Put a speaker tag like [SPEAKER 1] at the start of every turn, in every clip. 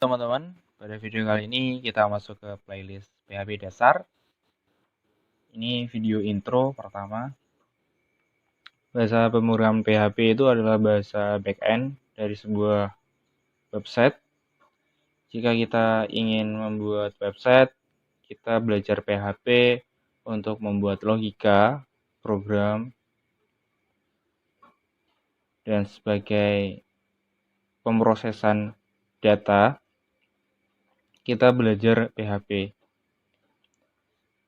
[SPEAKER 1] Teman-teman, pada video kali ini kita masuk ke playlist PHP dasar. Ini video intro pertama. Bahasa pemrograman PHP itu adalah bahasa backend dari sebuah website. Jika kita ingin membuat website, kita belajar PHP untuk membuat logika, program, dan sebagai pemrosesan data, kita belajar PHP.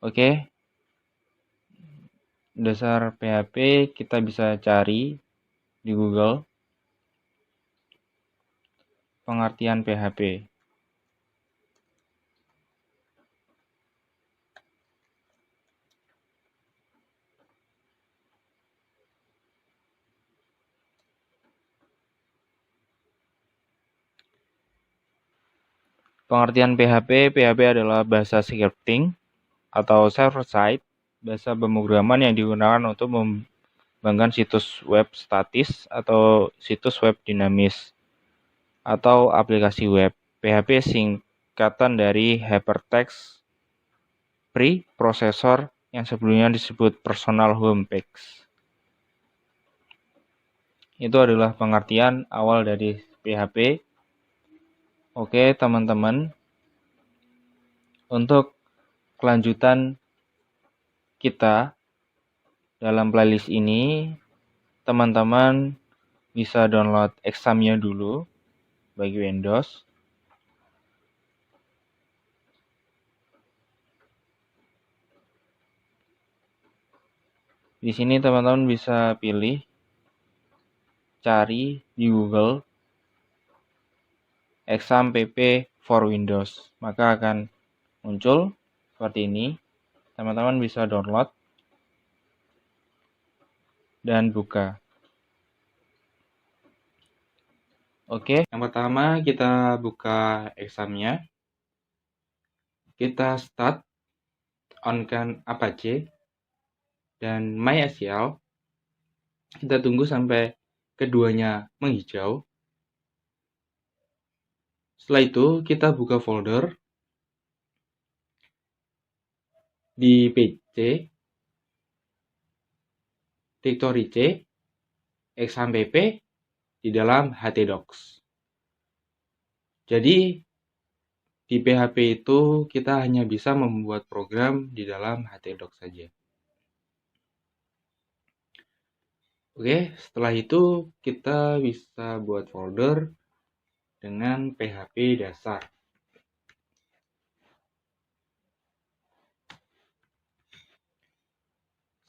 [SPEAKER 1] Oke, dasar PHP kita bisa cari di Google. Pengertian PHP. Pengertian PHP adalah bahasa scripting atau server-side, bahasa pemrograman yang digunakan untuk mengembangkan situs web statis atau situs web dinamis atau aplikasi web. PHP singkatan dari Hypertext Preprocessor yang sebelumnya disebut Personal Home Page. Itu adalah pengertian awal dari PHP. Oke, teman-teman. Untuk kelanjutan kita dalam playlist ini, teman-teman bisa download examnya dulu bagi Windows. Di sini teman-teman bisa pilih cari di Google exam pp for Windows, maka akan muncul seperti ini. Teman-teman bisa download dan buka. Oke, yang pertama kita buka examnya. Kita start on-kan Apache dan MySQL. Kita tunggu sampai keduanya menghijau. Setelah itu kita buka folder di PC, directory C, exam pp di dalam htdocs. Jadi di PHP itu kita hanya bisa membuat program di dalam htdocs saja. Oke, setelah itu kita bisa buat folder dengan PHP dasar.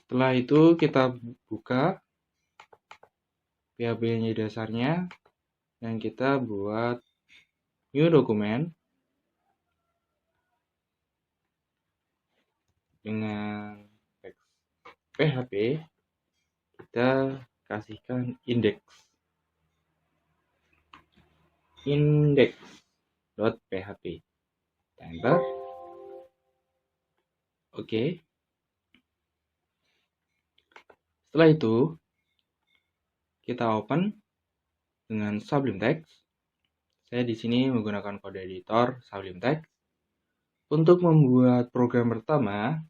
[SPEAKER 1] Setelah itu kita buka PHP-nya dasarnya dan kita buat new dokumen dengan teks PHP. Kita kasihkan index.php. Enter. Oke. Setelah itu kita open dengan Sublime Text. Saya di sini menggunakan kode editor Sublime Text. Untuk membuat program pertama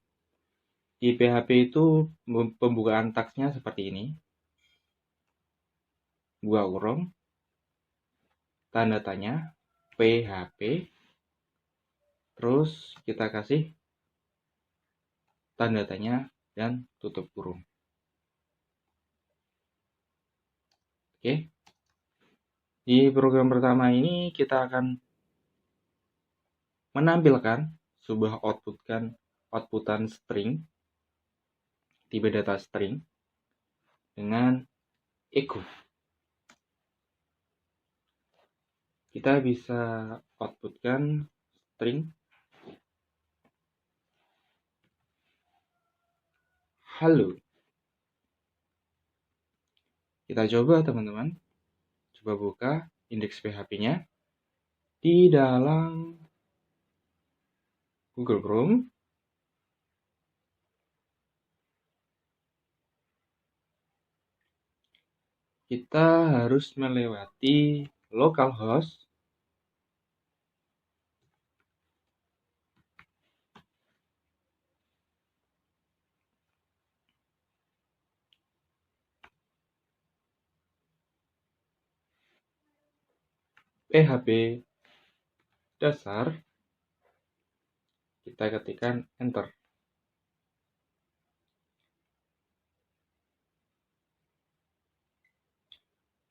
[SPEAKER 1] di PHP itu pembukaan tagsnya seperti ini. Buka kurung, tanda tanya, PHP, terus kita kasih tanda tanya dan tutup kurung. Oke. Di program pertama ini kita akan menampilkan sebuah outputan string, tipe data string dengan echo. Kita bisa outputkan string halo. Kita coba teman-teman. Coba buka indeks PHP-nya di dalam Google Chrome. Kita harus melewati localhost PHP dasar, kita ketikkan enter.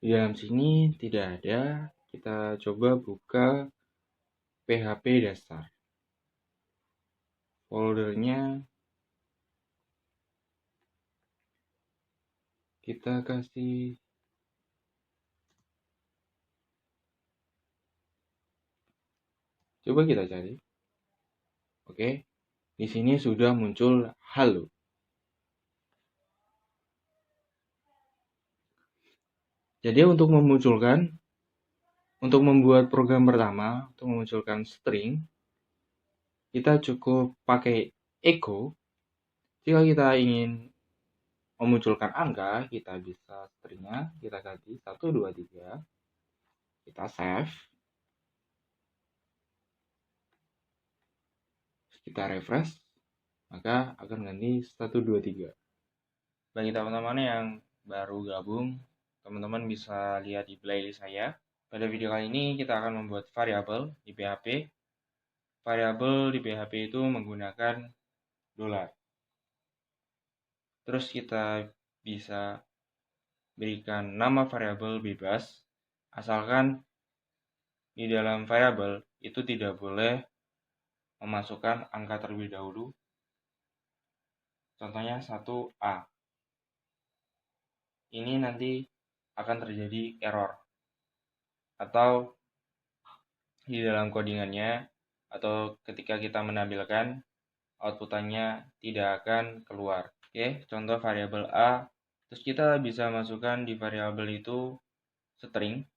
[SPEAKER 1] Di dalam sini tidak ada, kita coba buka PHP dasar. Foldernya kita kasih coba kita cari. Oke. Di sini sudah muncul halo. Jadi untuk membuat program pertama, untuk memunculkan string, kita cukup pakai echo. Jika kita ingin memunculkan angka, kita bisa stringnya, kita ganti 1, 2, 3, kita save, kita refresh, maka akan ganti 1, 2, 3. Bagi teman-teman yang baru gabung, teman-teman bisa lihat di playlist saya. Pada video kali ini kita akan membuat variabel di PHP. Variabel di PHP itu menggunakan $. Terus kita bisa berikan nama variabel bebas, asalkan di dalam variabel itu tidak boleh memasukkan angka terlebih dahulu. Contohnya 1A. Ini nanti akan terjadi error. Atau di dalam codingannya, atau ketika kita menampilkan, outputannya tidak akan keluar. Oke, contoh variabel A. Terus kita bisa masukkan di variabel itu string.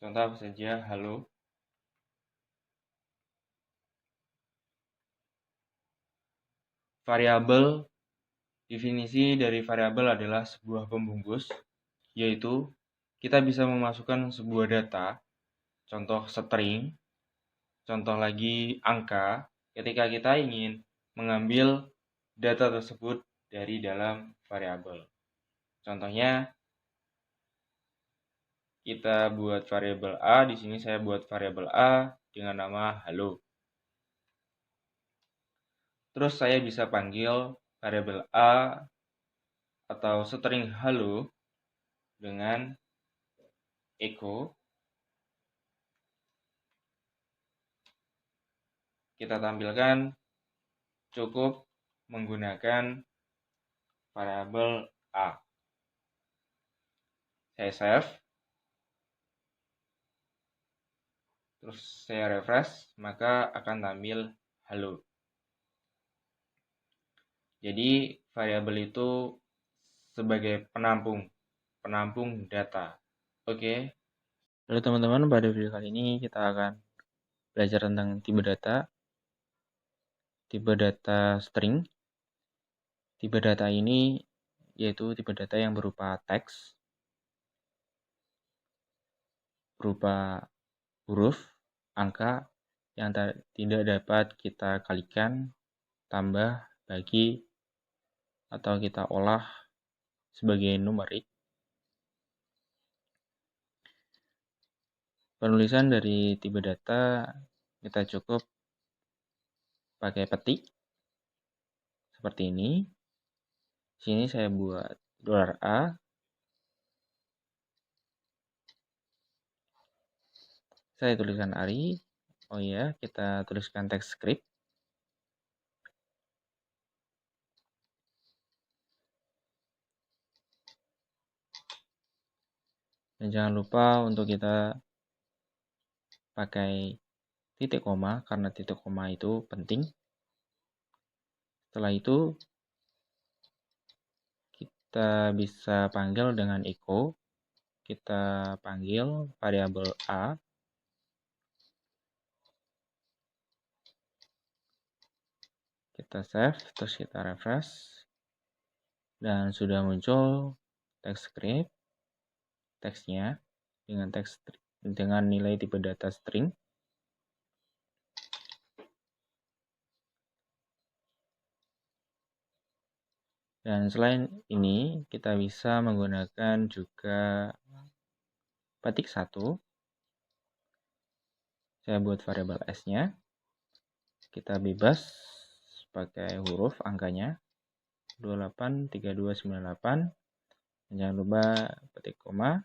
[SPEAKER 1] Contoh apa saja, halo. Variabel, definisi dari variabel adalah sebuah pembungkus, yaitu kita bisa memasukkan sebuah data, contoh string, contoh lagi angka, ketika kita ingin mengambil data tersebut dari dalam variabel. Contohnya, kita buat variabel A, di sini saya buat variabel A dengan nama halo. Terus saya bisa panggil variabel A atau string halo dengan echo. Kita tampilkan cukup menggunakan variabel A. Saya save. Terus saya refresh, maka akan tampil halo. Jadi variabel itu sebagai penampung data. Oke. Lalu teman-teman, pada video kali ini kita akan belajar tentang tipe data string. Tipe data ini yaitu tipe data yang berupa teks, berupa huruf, angka yang tidak dapat kita kalikan, tambah, bagi, atau kita olah sebagai numerik. Penulisan dari tipe data kita cukup pakai petik seperti ini. Sini saya buat $A. Saya tuliskan Ari. Oh iya, kita tuliskan teks script. Dan jangan lupa untuk kita pakai titik koma, karena titik koma itu penting. Setelah itu, kita bisa panggil dengan echo. Kita panggil variabel A. Kita save, terus kita refresh. Dan sudah muncul teks script, teksnya dengan nilai tipe data string. Dan selain ini, kita bisa menggunakan juga petik 1. Saya buat variabel S-nya. Kita bebas pakai huruf angkanya 283298. Jangan lupa petik koma.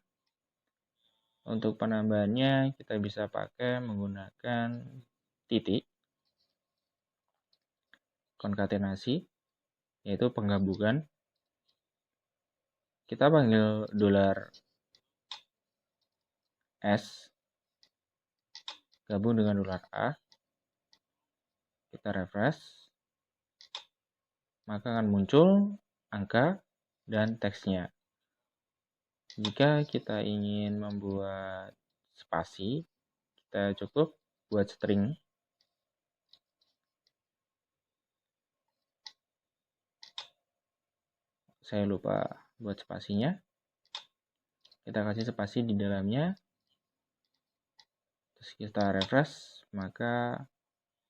[SPEAKER 1] Untuk penambahannya kita bisa pakai menggunakan titik konkatenasi, yaitu penggabungan. Kita panggil $S gabung dengan $A. Kita refresh, maka akan muncul angka dan teksnya. Jika kita ingin membuat spasi, kita cukup buat string. Saya lupa buat spasinya. Kita kasih spasi di dalamnya. Terus kita refresh, maka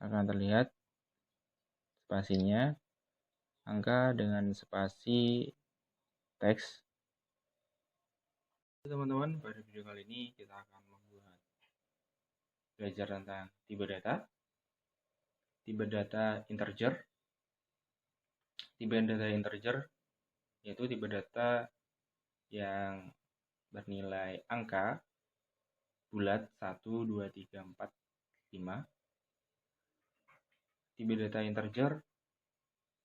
[SPEAKER 1] akan terlihat spasinya, angka dengan spasi teks. Teman-teman, pada video kali ini kita akan belajar tentang tipe data integer. Tipe data integer yaitu tipe data yang bernilai angka bulat 1, 2, 3, 4, 5. Tipe data integer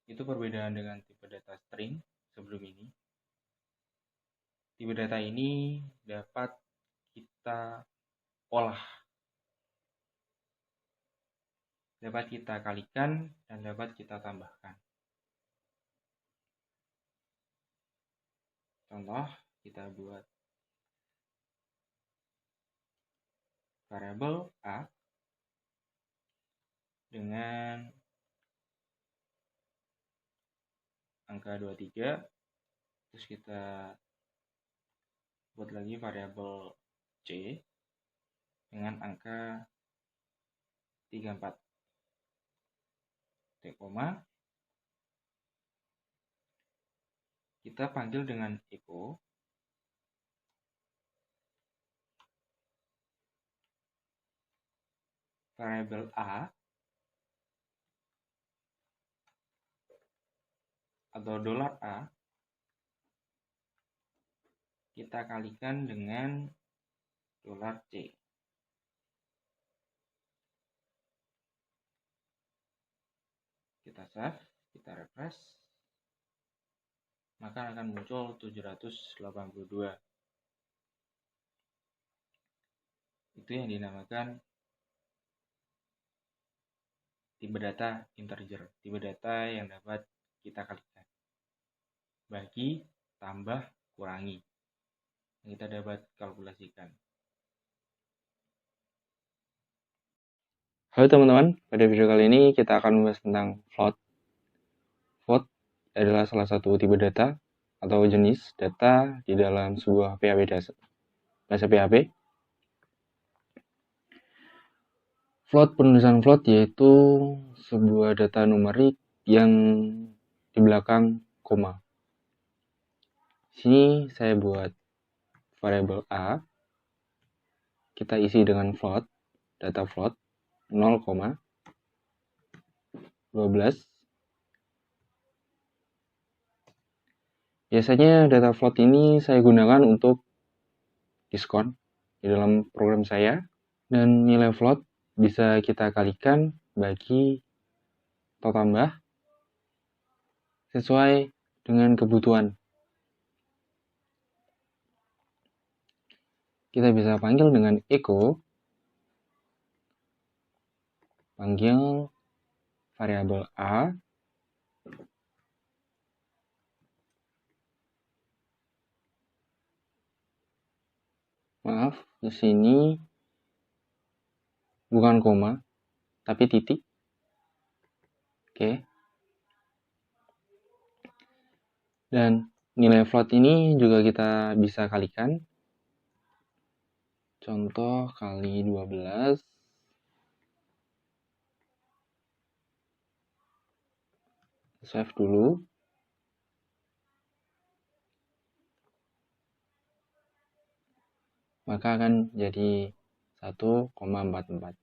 [SPEAKER 1] itu perbedaan dengan tipe data string sebelum ini. Tipe data ini dapat kita olah, dapat kita kalikan, dan dapat kita tambahkan. Contoh, kita buat variabel A dengan angka 23, terus kita buat lagi variabel C dengan angka 34. Titik koma. Kita panggil dengan echo variabel A atau $A, kita kalikan dengan $C. Kita save, kita refresh, maka akan muncul 782. Itu yang dinamakan tipe data integer, tipe data yang dapat kita kalikan. Bagi, tambah, kurangi. Yang kita dapat kalkulasikan. Halo teman-teman, pada video kali ini kita akan membahas tentang float. Float adalah salah satu tipe data atau jenis data di dalam sebuah PHP dasar, bahasa PHP. Float, penulisan float yaitu sebuah data numerik yang di belakang koma. Sini saya buat variabel A, kita isi dengan float, data float 0,12. Biasanya data float ini saya gunakan untuk diskon di dalam program saya, dan nilai float bisa kita kalikan bagi atau tambah sesuai dengan kebutuhan. Kita bisa panggil dengan echo, panggil variabel A, maaf, di sini bukan koma, tapi titik. Oke. Dan nilai float ini juga kita bisa kalikan. Contoh kali 12. Save dulu.
[SPEAKER 2] maka akan jadi 1,44.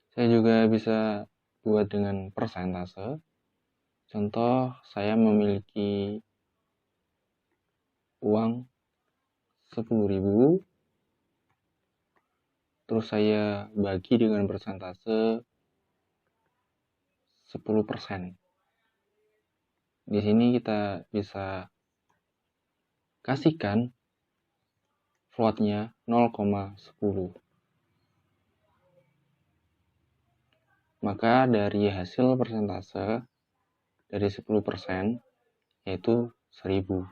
[SPEAKER 2] Saya juga bisa buat dengan persentase. Contoh, saya memiliki uang 10.000, terus saya bagi dengan persentase 10%. Di sini kita bisa kasihkan floatnya 0,10. Maka dari hasil persentase dari 10% yaitu 1000.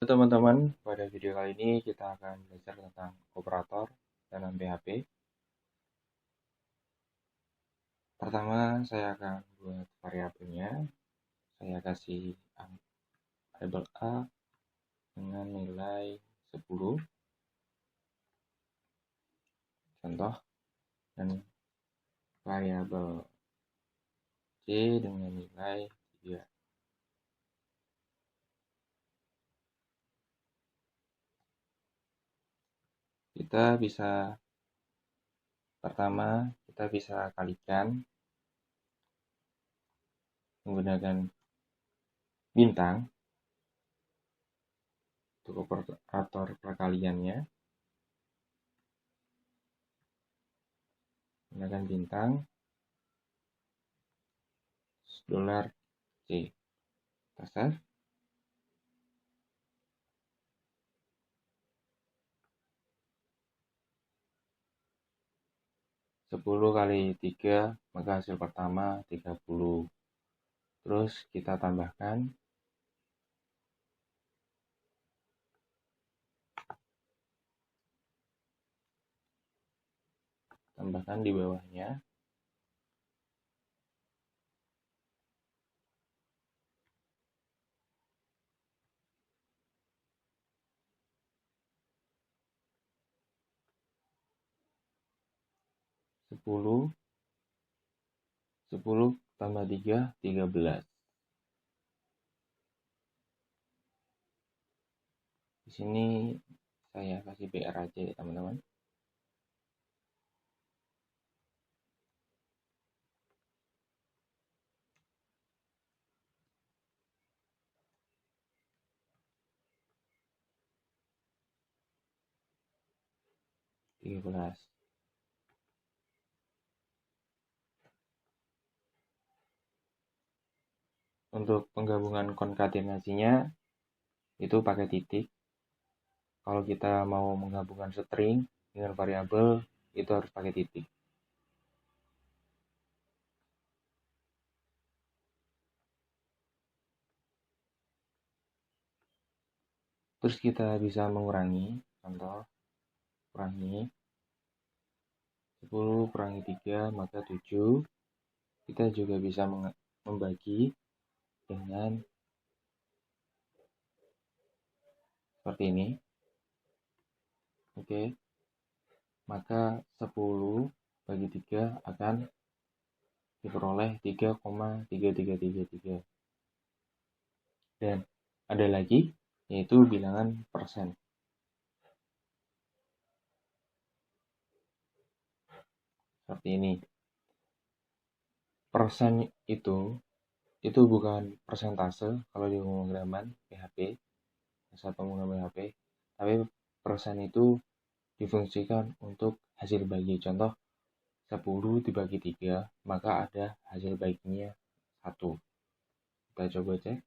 [SPEAKER 1] Teman-teman, pada video kali ini kita akan belajar tentang operator dalam PHP. Pertama, saya akan buat variabelnya. Saya kasih variabel A dengan nilai 10. Contoh, dan variabel C dengan nilai 3. Pertama, kita bisa kalikan menggunakan bintang untuk operator perkaliannya. Menggunakan bintang $C. Kita save. 10 kali 3, maka hasil pertama 30. Terus kita tambahkan di bawahnya. Sepuluh tambah 3, 13. Di sini saya kasih BR aja ya teman-teman. Untuk penggabungan konkatenasinya itu pakai titik. Kalau kita mau menggabungkan string dengan variabel itu harus pakai titik. Terus kita bisa mengurangi. Contoh, kurangi 10 kurangi 3 maka 7. Kita juga bisa membagi dengan seperti ini. Oke. Maka 10 bagi 3 akan diperoleh 3,3333. Dan ada lagi yaitu bilangan persen. Seperti ini. Persen itu bukan persentase kalau di pemrograman PHP, saat pemrograman PHP, tapi persen itu difungsikan untuk hasil bagi. Contoh, 10 dibagi 3, maka ada hasil baginya 1. Kita coba cek.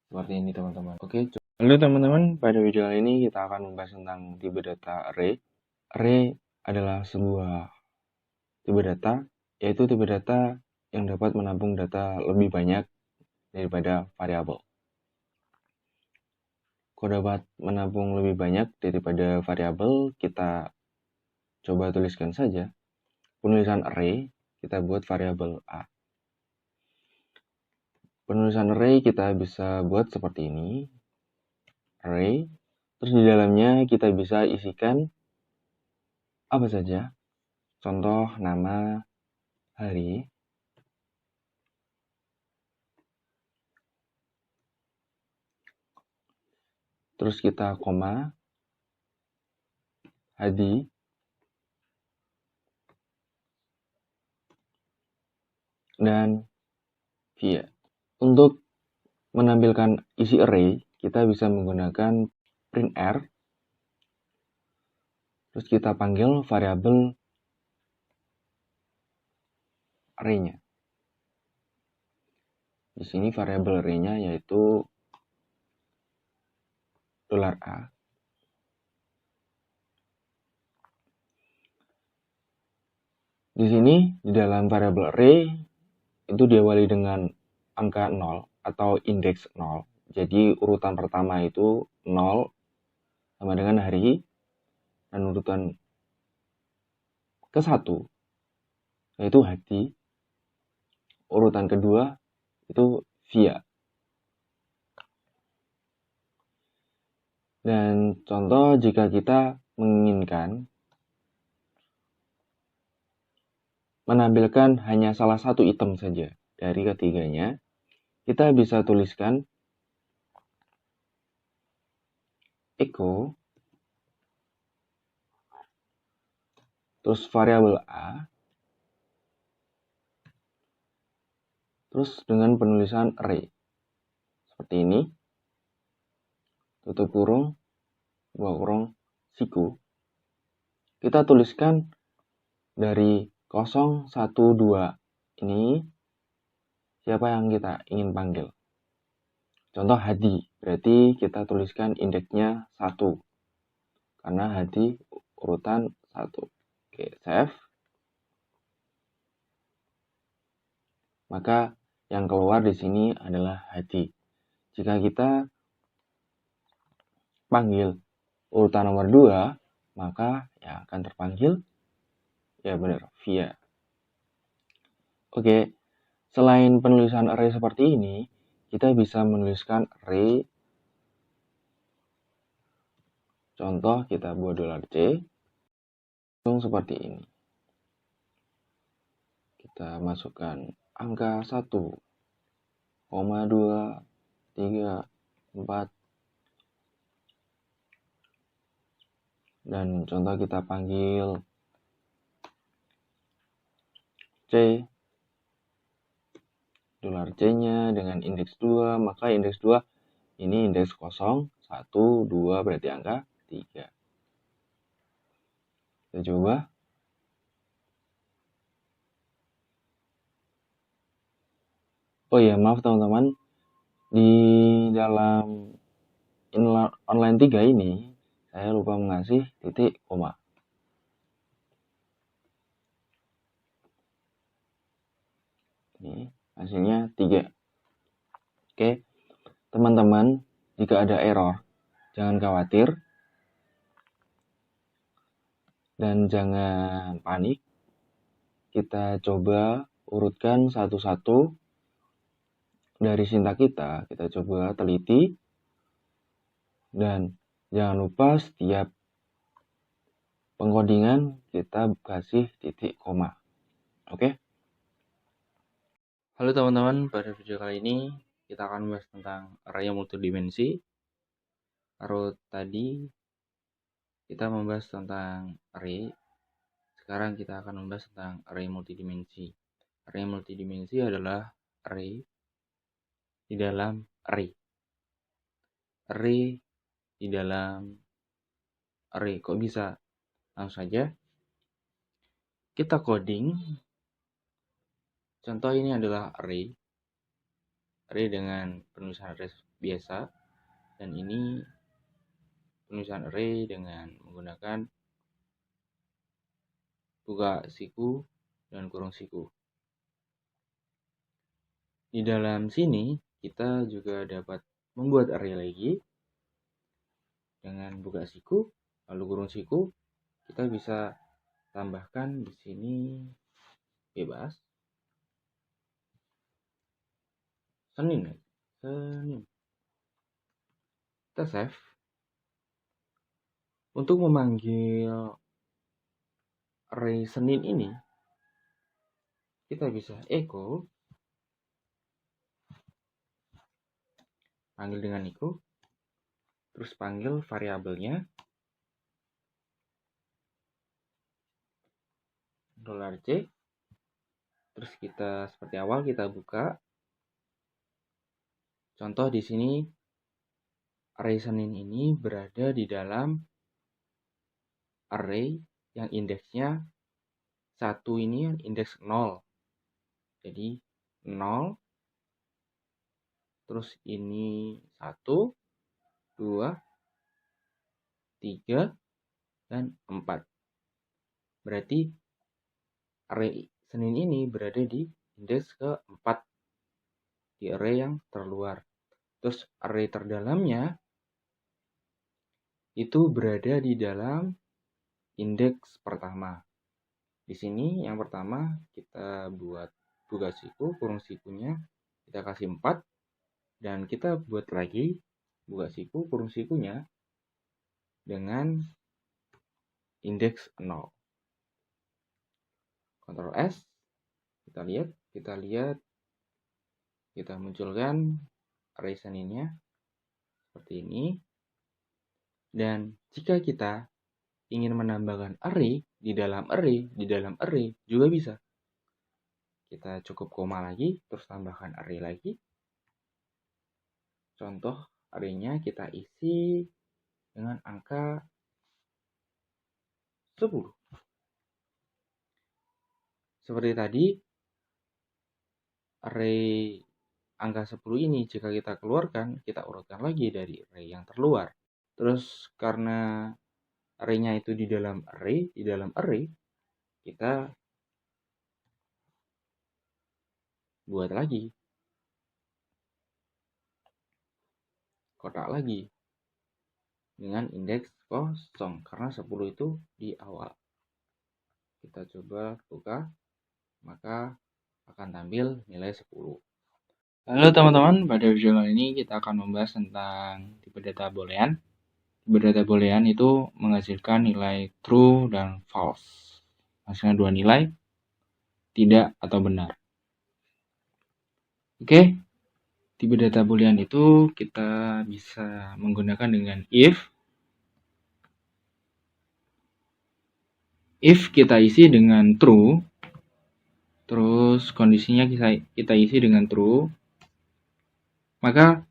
[SPEAKER 1] Seperti ini teman-teman. Oke, halo teman-teman, pada video ini kita akan membahas tentang tipe data array. Array adalah sebuah tipe data, yaitu tipe data yang dapat menampung data lebih banyak daripada variabel. Kalau dapat menampung lebih banyak daripada variabel, kita coba tuliskan saja. Penulisan array, kita buat variabel A. Penulisan array kita bisa buat seperti ini. Array, terus di dalamnya kita bisa isikan apa saja. Contoh, nama, hari,
[SPEAKER 2] terus kita koma, Hadi, dan Via. Untuk menampilkan isi array, kita bisa menggunakan printr, terus kita panggil variabel array-nya. Di sini variabel array-nya yaitu $A. Di sini di dalam variabel array itu diawali dengan angka 0 atau indeks 0. Jadi urutan pertama itu 0 sama dengan hari, dan urutan ke-1 yaitu Hadi, urutan kedua itu Via. Dan contoh jika kita menginginkan menampilkan hanya salah satu item saja dari ketiganya, kita bisa tuliskan echo, terus variabel A, terus dengan penulisan array. Seperti ini, tutup kurung, buka kurung, siku. Kita tuliskan dari 0, 1, 2 ini siapa yang kita ingin panggil. Contoh Hadi, berarti kita tuliskan indeksnya 1. Karena Hadi urutan 1. Oke, save. Maka yang keluar di sini adalah Hadi. Jika kita panggil urutan nomor 2, maka yang akan terpanggil ya benar, Via. Oke, selain penulisan array seperti ini, kita bisa menuliskan array. Contoh kita buat $C seperti ini. Kita masukkan angka 1, 2, 3, 4. Dan contoh kita panggil C, $C-nya dengan indeks 2, maka indeks 2 ini indeks 0, 1, 2 berarti angka 3. Kita coba. Oh iya, maaf teman-teman. Di dalam online 3 ini, saya lupa mengasih titik koma. Ini hasilnya 3. Oke, teman-teman, jika ada error, jangan khawatir. Dan jangan panik. Kita coba urutkan satu-satu dari sintak kita coba teliti. Dan jangan lupa setiap pengkodingan kita kasih titik koma. Oke?
[SPEAKER 1] Halo teman-teman, pada video kali ini kita akan membahas tentang array multidimensi. Kalau tadi kita membahas tentang array, sekarang kita akan membahas tentang array multidimensi. Array multidimensi adalah array di dalam array. Array di dalam array. Kok bisa? Langsung saja kita coding. Contoh ini adalah array. Array dengan penulisan array biasa. Dan ini penulisan array dengan menggunakan buka siku dan kurung siku. Di dalam sini kita juga dapat membuat array lagi dengan buka siku lalu kurung siku. Kita bisa tambahkan di sini bebas Senin. Kita save. Untuk memanggil array Senin ini kita bisa echo, panggil dengan echo, terus panggil variabelnya $C, terus kita seperti awal kita buka. Contoh di sini array Senin ini berada di dalam array yang indeksnya 1 ini indeks 0. Jadi 0, terus ini 1, 2, 3, dan 4. Berarti array Senin ini berada di indeks ke-4 di array yang terluar. Terus array terdalamnya itu berada di dalam indeks pertama. Di sini yang pertama kita buat buka siku, kurung sikunya kita kasih 4, dan kita buat lagi buka siku, kurung sikunya dengan indeks 0. Ctrl S, kita lihat, kita munculkan array Seninnya seperti ini. Dan jika kita ingin menambahkan array di dalam array juga bisa. Kita cukup koma lagi, terus tambahkan array lagi. Contoh arraynya kita isi dengan angka 10. Seperti tadi, array angka 10 ini jika kita keluarkan, kita urutkan lagi dari array yang terluar. Terus karena array-nya itu di dalam array, kita buat lagi kotak lagi dengan indeks 0 karena 10 itu di awal. Kita coba buka, maka akan tampil nilai 10. Halo teman-teman, pada video kali ini kita akan membahas tentang tipe data boolean. Tipe data boolean itu menghasilkan nilai true dan false. Hasilnya 2 nilai, tidak atau benar. Oke, tipe data boolean itu kita bisa menggunakan dengan if. If kita isi dengan true, terus kondisinya kita isi dengan true, maka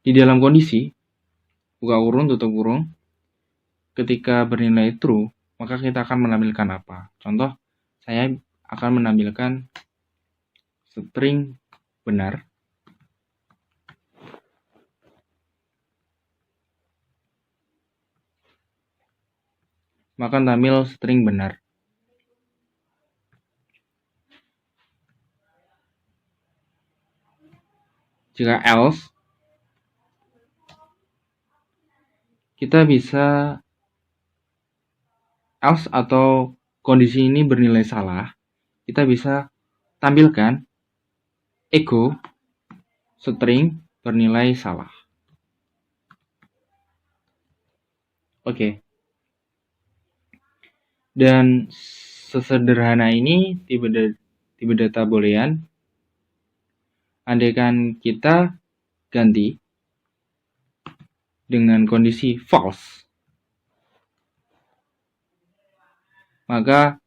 [SPEAKER 1] di dalam kondisi buka kurung, tutup kurung, ketika bernilai true, maka kita akan menampilkan apa? Contoh, saya akan menampilkan string benar. Maka tampil string benar. Jika else, kita bisa else atau kondisi ini bernilai salah, kita bisa tampilkan echo string bernilai salah. Oke. Dan sesederhana ini tipe data boolean. Andaikan kita ganti dengan kondisi false, maka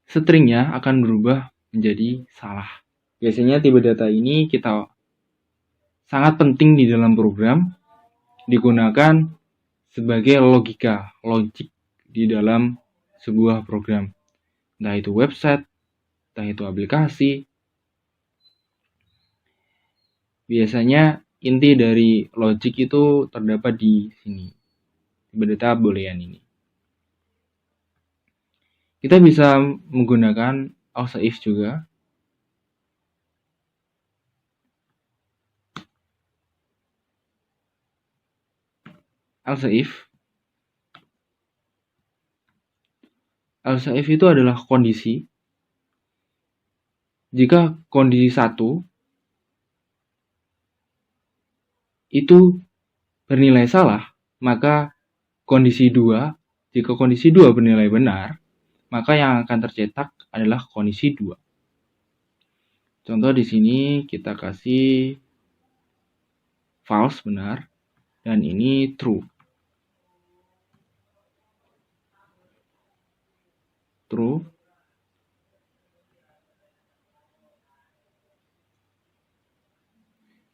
[SPEAKER 1] stringnya akan berubah menjadi salah. Biasanya tipe data ini kita sangat penting di dalam program, digunakan sebagai logik di dalam sebuah program. Entah itu website, entah itu aplikasi. Biasanya inti dari logik itu terdapat di sini, tipe data boolean ini. Kita bisa menggunakan else if juga. Else if itu adalah kondisi. Jika kondisi 1 itu bernilai salah, maka kondisi 2, jika kondisi 2 bernilai benar, maka yang akan tercetak adalah kondisi 2. Contoh di sini kita kasih false, benar, dan ini true. True.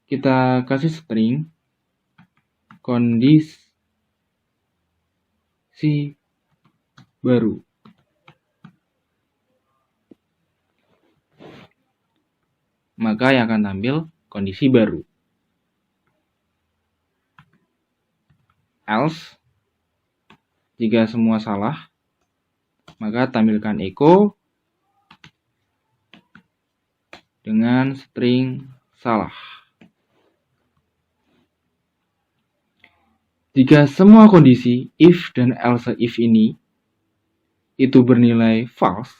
[SPEAKER 1] Kita kasih string kondisi baru. Maka yang akan tampil kondisi baru. Else, jika semua salah, maka tampilkan echo dengan string salah. Jika semua kondisi if dan else if ini itu bernilai false,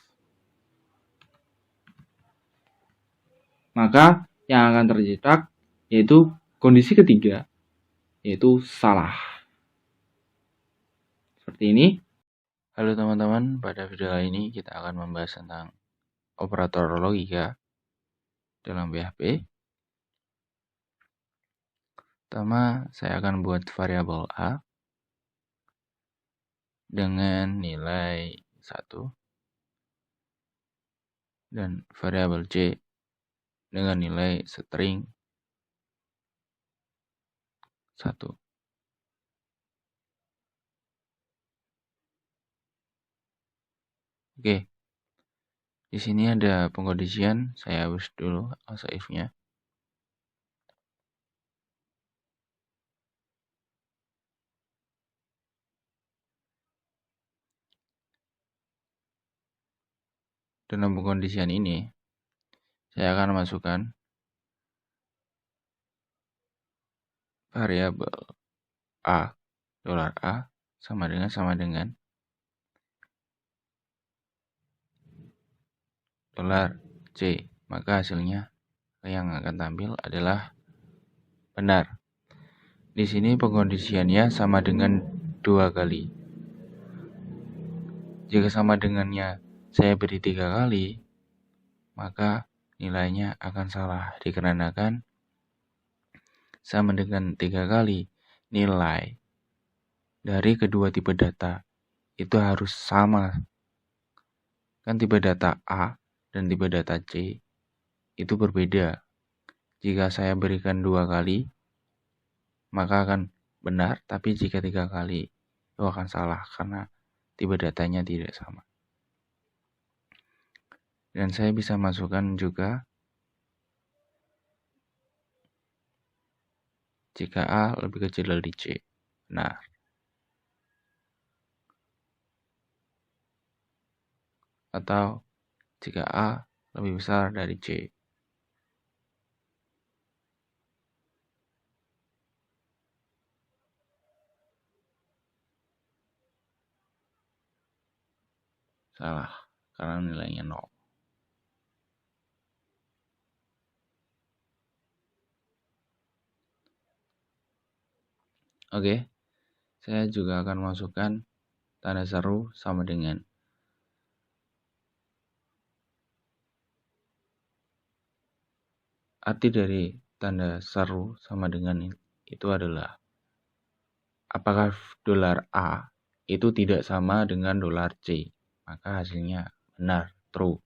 [SPEAKER 1] maka yang akan tercetak yaitu kondisi ketiga, yaitu salah. Seperti ini. Halo teman-teman, pada video kali ini kita akan membahas tentang operator logika dalam PHP. Pertama, saya akan buat variabel A dengan nilai 1 dan variabel C dengan nilai string 1. Oke. Di sini ada pengkondisian, saya hapus dulu else if-nya. Dalam pengkondisian ini, saya akan masukkan variabel A, $A sama dengan $C, maka hasilnya yang akan tampil adalah benar. Di sini pengkondisiannya sama dengan 2 kali. Jika sama dengannya saya beri 3 kali, maka nilainya akan salah dikarenakan sama dengan 3 kali nilai dari kedua tipe data itu harus sama. Kan tipe data A dan tipe data C itu berbeda. Jika saya berikan 2 kali, maka akan benar, tapi jika 3 kali itu akan salah karena tipe datanya tidak sama. Dan saya bisa masukkan juga jika A lebih kecil dari C. Nah, atau jika A lebih besar dari C. Salah, karena nilainya 0. Oke, saya juga akan masukkan tanda seru sama dengan arti dari tanda seru sama dengan itu adalah apakah $A itu tidak sama dengan $C, maka hasilnya benar, true.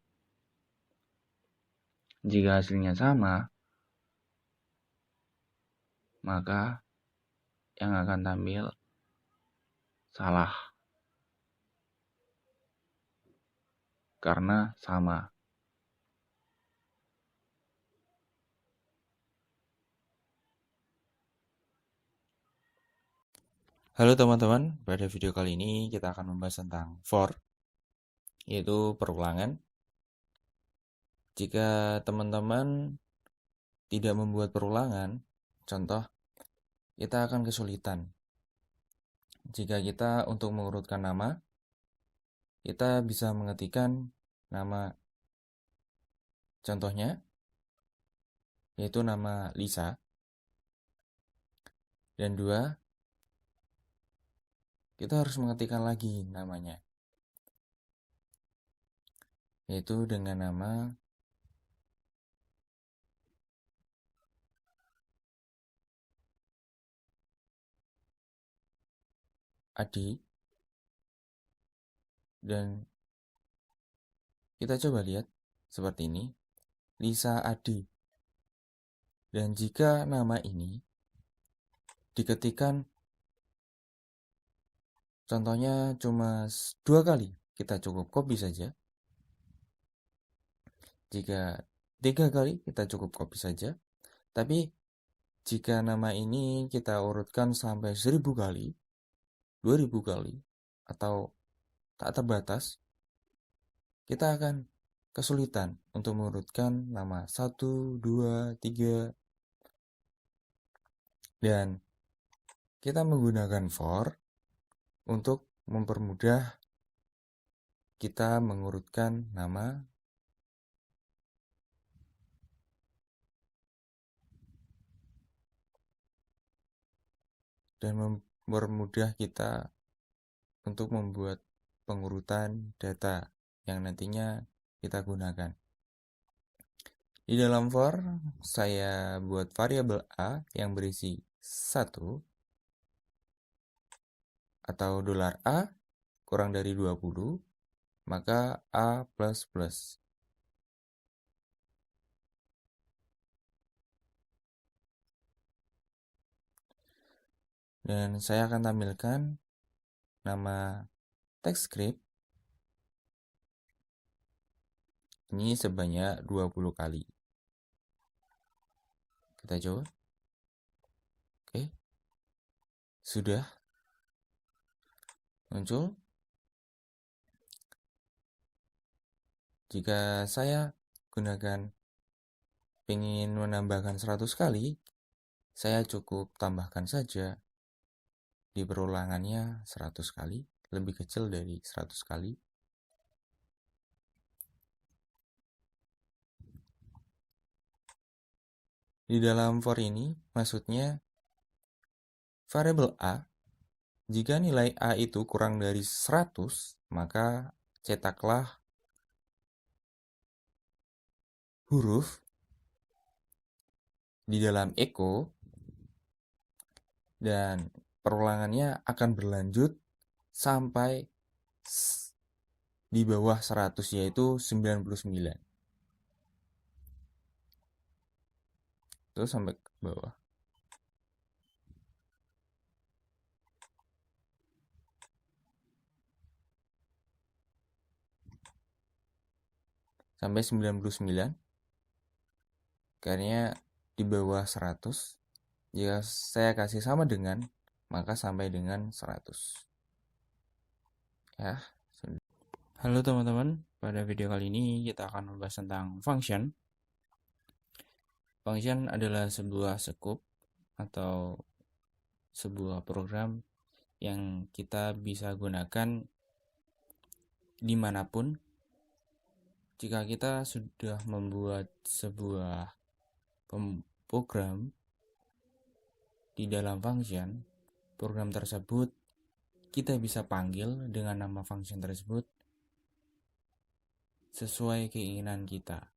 [SPEAKER 1] Jika hasilnya sama, maka yang akan tampil salah karena sama. Halo teman-teman, pada video kali ini kita akan membahas tentang for, yaitu perulangan. Jika teman-teman tidak membuat perulangan, contoh, kita akan kesulitan. Jika kita untuk mengurutkan nama, kita bisa mengetikkan nama contohnya, yaitu nama Lisa. Dan 2, kita harus mengetikkan lagi namanya, yaitu dengan nama
[SPEAKER 3] Adi, dan kita coba lihat seperti ini, Lisa Adi. Dan jika nama ini diketikkan contohnya cuma 2 kali, kita cukup copy saja. Jika 3 kali, kita cukup copy saja. Tapi jika nama ini kita urutkan sampai 1000 kali, 2000 kali, atau tak terbatas, kita akan kesulitan untuk mengurutkan nama 1, 2, 3, dan kita menggunakan for untuk mempermudah kita mengurutkan nama dan mempermudah kita untuk membuat pengurutan data yang nantinya kita gunakan. Di dalam for, saya buat variabel A yang berisi 1 atau $A kurang dari 20, maka A++. Dan saya akan tampilkan nama TypeScript ini sebanyak 20 kali. Kita coba. Oke. Sudah muncul. Jika saya gunakan ingin menambahkan 100 kali, saya cukup tambahkan saja di perulangannya 100 kali, lebih kecil dari 100 kali. Di dalam for ini, maksudnya variabel A, jika nilai A itu kurang dari 100, maka cetaklah huruf di dalam echo dan perulangannya akan berlanjut sampai di bawah 100, yaitu 99. Terus sampai ke bawah. Sampai 99. Karena di bawah 100. Jika saya kasih sama dengan, maka sampai dengan 100. Ya. Halo teman-teman, pada video kali ini kita akan membahas tentang function. Function adalah sebuah scope atau sebuah program yang kita bisa gunakan dimanapun. Jika kita sudah membuat sebuah program di dalam function, program tersebut kita bisa panggil dengan nama function tersebut sesuai keinginan kita.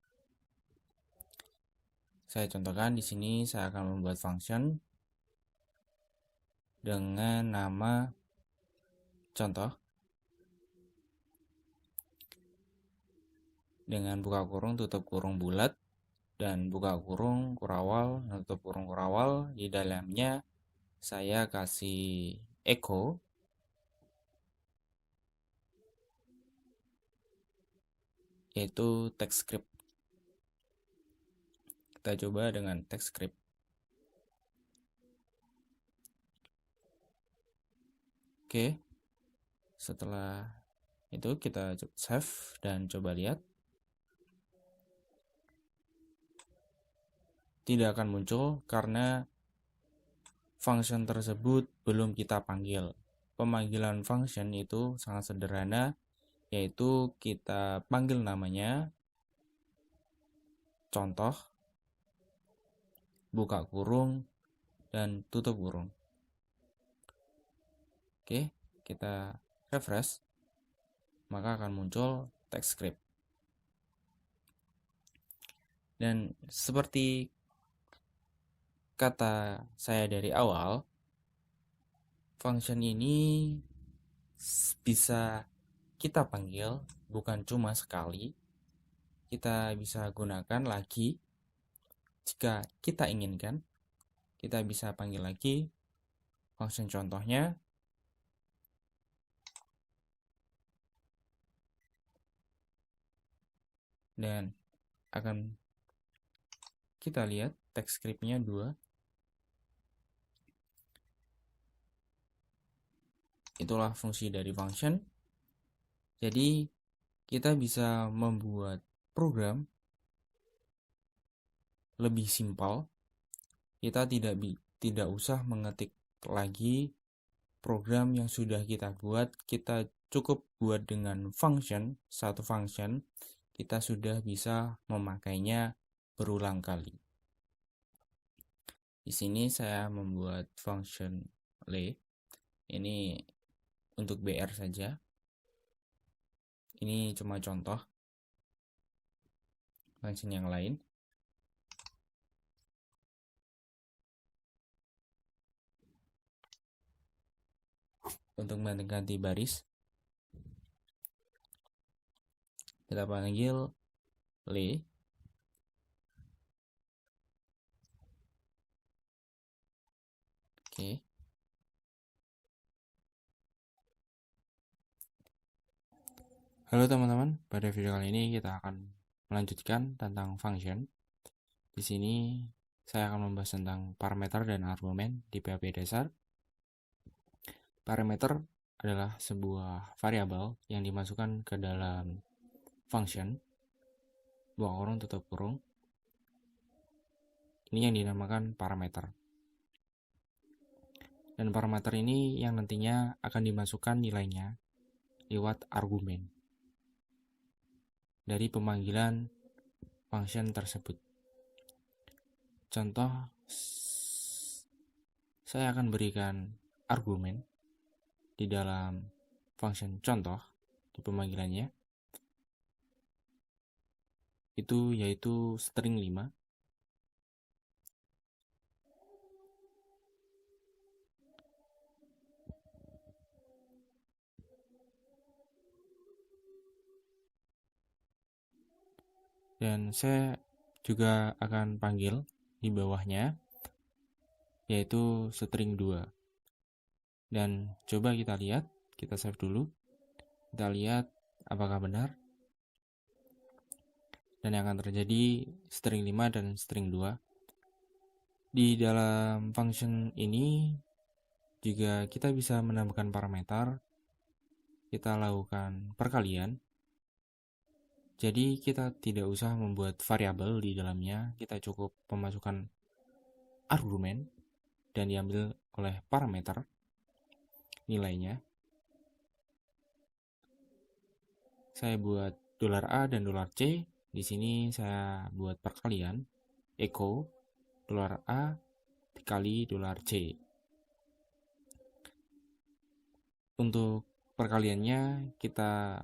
[SPEAKER 3] Saya contohkan di sini, saya akan membuat function dengan nama contoh dengan buka kurung, tutup kurung bulat, dan buka kurung kurawal, tutup kurung kurawal. Di dalamnya saya kasih echo yaitu TypeScript. Kita coba dengan TypeScript. Oke. Setelah itu kita save dan coba lihat. Tidak akan muncul karena function tersebut belum kita panggil. Pemanggilan function itu sangat sederhana, yaitu kita panggil namanya contoh, buka kurung, dan tutup kurung. Oke, kita refresh, maka akan muncul TypeScript. Dan seperti kata saya dari awal, function ini bisa kita panggil bukan cuma sekali, kita bisa gunakan lagi jika kita inginkan. Kita bisa panggil lagi function contohnya, dan akan kita lihat text script-nya 2. Itulah fungsi dari function. Jadi kita bisa membuat program lebih simpel. Kita tidak usah mengetik lagi program yang sudah kita buat. Kita cukup buat dengan function, satu function, kita sudah bisa memakainya berulang kali. Di sini saya membuat function le. Ini untuk BR saja. Ini cuma contoh function yang lain. Untuk mengganti baris, kita panggil le. Oke. Halo teman-teman, pada video kali ini kita akan melanjutkan tentang function. Di sini saya akan membahas tentang parameter dan argumen di PHP dasar. Parameter adalah sebuah variabel yang dimasukkan ke dalam function, buka kurung tutup kurung. Ini yang dinamakan parameter. Dan parameter ini yang nantinya akan dimasukkan nilainya lewat argumen dari pemanggilan function tersebut. Contoh, saya akan berikan argumen di dalam function contoh di pemanggilannya, itu yaitu string 5. Dan saya juga akan panggil di bawahnya yaitu string 2. Dan coba kita lihat, kita save dulu. Kita lihat apakah benar. Dan yang akan terjadi string 5 dan string 2. Di dalam function ini juga kita bisa menambahkan parameter. Kita lakukan perkalian. Jadi kita tidak usah membuat variabel di dalamnya, kita cukup memasukkan argumen dan diambil oleh parameter nilainya. Saya buat $A dan $C. Di sini saya buat perkalian echo $A dikali $C. Untuk perkaliannya kita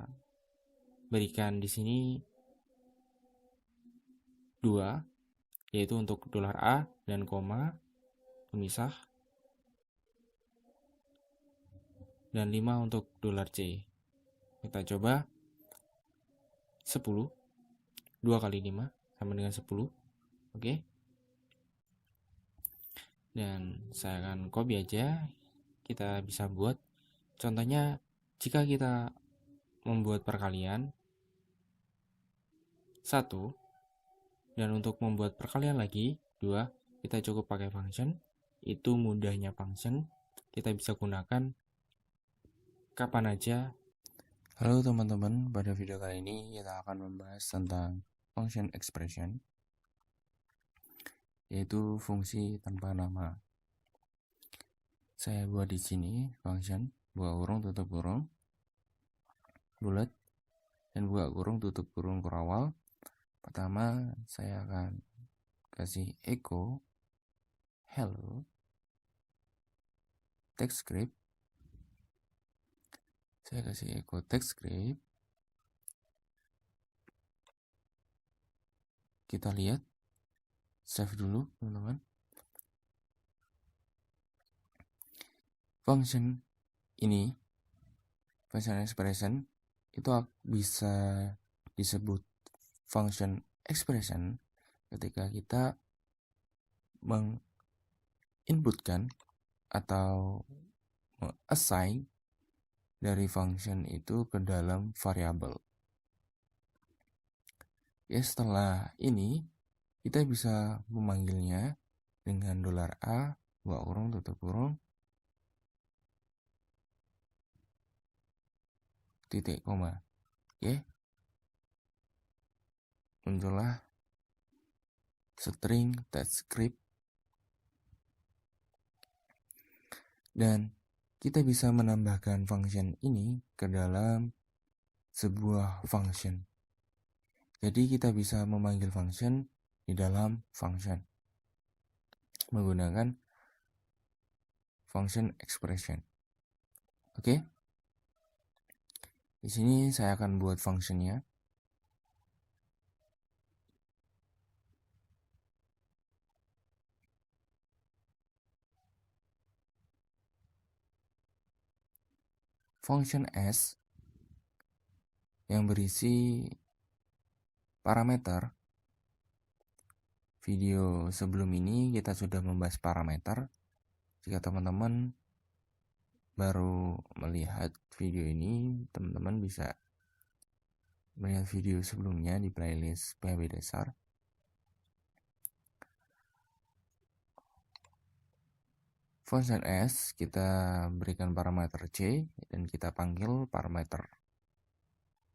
[SPEAKER 3] berikan di sini 2, yaitu untuk $A dan koma pemisah, dan 5 untuk $C. Kita coba 10, 2 kali 5 sama dengan 10. Oke. Dan saya akan copy aja. Kita bisa buat contohnya, jika kita membuat perkalian 1, dan untuk membuat perkalian lagi 2, kita cukup pakai function. Itu mudahnya function, kita bisa gunakan kapan aja. Halo teman-teman, pada video kali ini kita akan membahas tentang function expression, yaitu fungsi tanpa nama. Saya buat di sini function buka kurung tutup kurung bulat dan buka kurung tutup kurung kurawal. Pertama saya akan kasih echo hello text script. Saya kasih echo text script. Kita lihat, save dulu teman-teman. Function ini Function expression itu bisa disebut function expression ketika kita menginputkan atau assign dari function itu ke dalam variabel. Ya, setelah ini kita bisa memanggilnya dengan $a, buka kurung, tutup kurung, titik koma. Oke. Muncullah string TypeScript dan kita bisa menambahkan function ini ke dalam sebuah function. Jadi kita bisa memanggil function di dalam function menggunakan function expression. Oke. Di sini saya akan buat functionnya. Function S yang berisi parameter. Video sebelum ini kita sudah membahas parameter. Jika teman-teman baru melihat video ini, teman-teman bisa melihat video sebelumnya di playlist PHP dasar. Function S kita berikan parameter C dan kita panggil parameter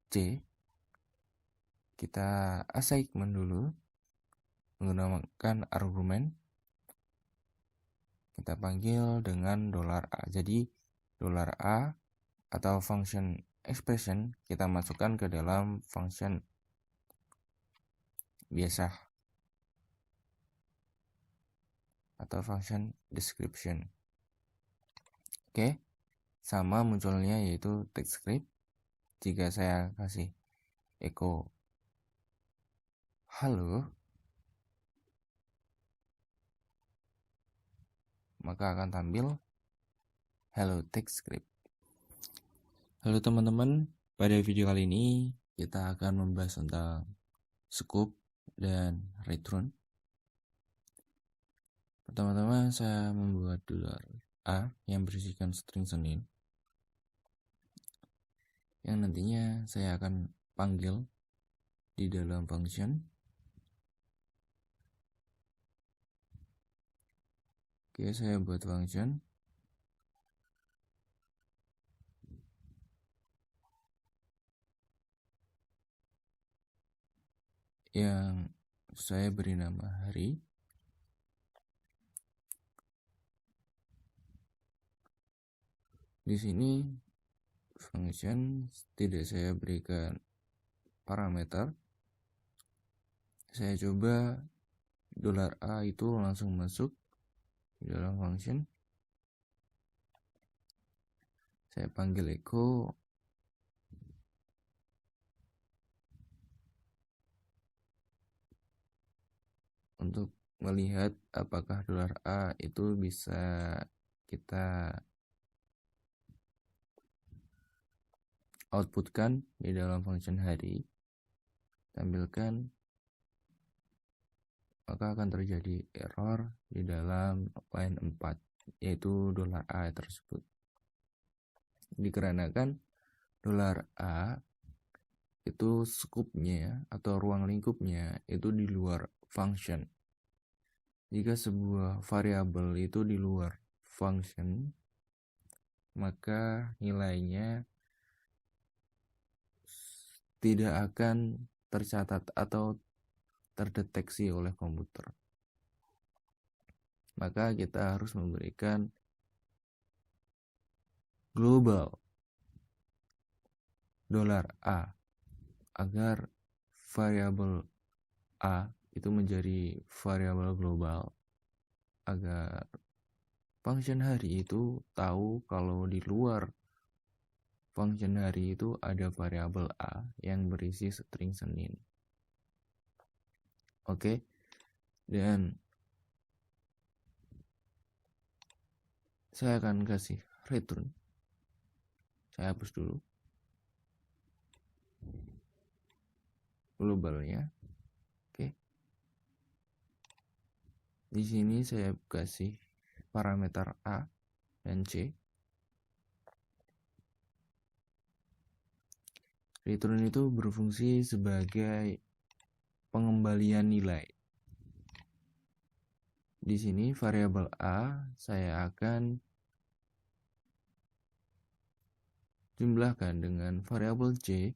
[SPEAKER 3] C. Kita assignment dulu menggunakan argumen. Kita panggil dengan $a. Jadi $a atau function expression kita masukkan ke dalam function biasa atau function description. Oke, sama munculnya yaitu TypeScript. Jika saya kasih echo halo, maka akan tampil hello TypeScript. Halo teman-teman, pada video kali ini kita akan membahas tentang scope dan return. Pertama-tama saya membuat $a yang berisikan string Senin, yang nantinya saya akan panggil di dalam function. Oke, saya buat function yang saya beri nama hari. Di sini function tidak saya berikan parameter. Saya coba $a itu langsung masuk di dalam function. Saya panggil echo untuk melihat apakah $a itu bisa kita outputkan di dalam function hari. Tampilkan, maka akan terjadi error di dalam line 4, yaitu $a tersebut. Dikarenakan $a itu scope-nya atau ruang lingkupnya itu di luar function. Jika sebuah variabel itu di luar function, maka nilainya tidak akan tercatat atau terdeteksi oleh komputer. Maka kita harus memberikan global $a agar variabel a itu menjadi variabel global, agar function hari itu tahu kalau di luar function hari itu ada variabel a yang berisi string Senin. Oke. Dan saya akan kasih return. Saya hapus dulu globalnya. Oke. Di sini saya kasih parameter A dan C. Return itu berfungsi sebagai pengembalian nilai. Di sini variabel A saya akan jumlahkan dengan variabel C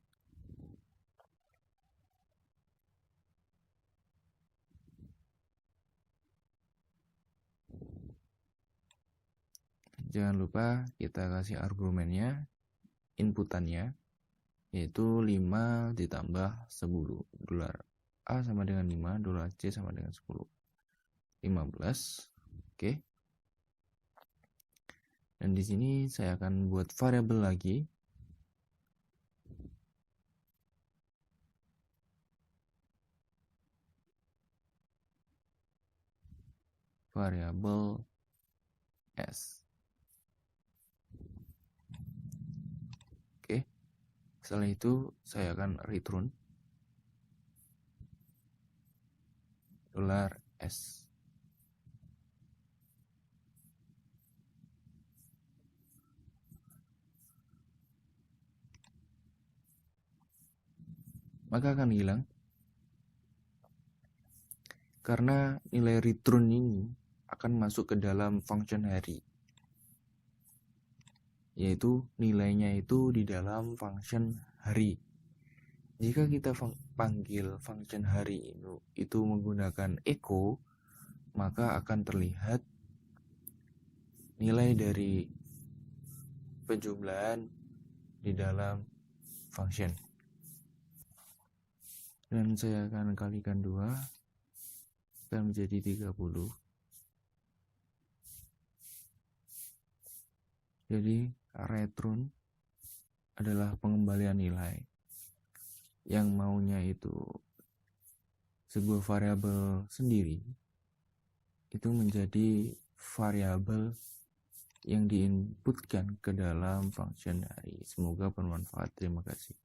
[SPEAKER 3] jangan lupa kita kasih argumennya, inputannya, yaitu 5 ditambah 10. Dolar A sama dengan 5, dolar C sama dengan 10. 15. Oke. Dan di sini saya akan buat variabel lagi. Variabel S. Oke. Setelah itu saya akan return dolar S. Maka akan hilang karena nilai return ini akan masuk ke dalam function hari, yaitu nilainya itu di dalam function hari. Jika kita panggil function hari itu menggunakan echo, maka akan terlihat nilai dari penjumlahan di dalam function. Dan saya akan kalikan 2 akan menjadi 30. Jadi return adalah pengembalian nilai yang maunya itu sebuah variabel sendiri itu menjadi variabel yang diinputkan ke dalam function hari. Semoga bermanfaat. Terima kasih.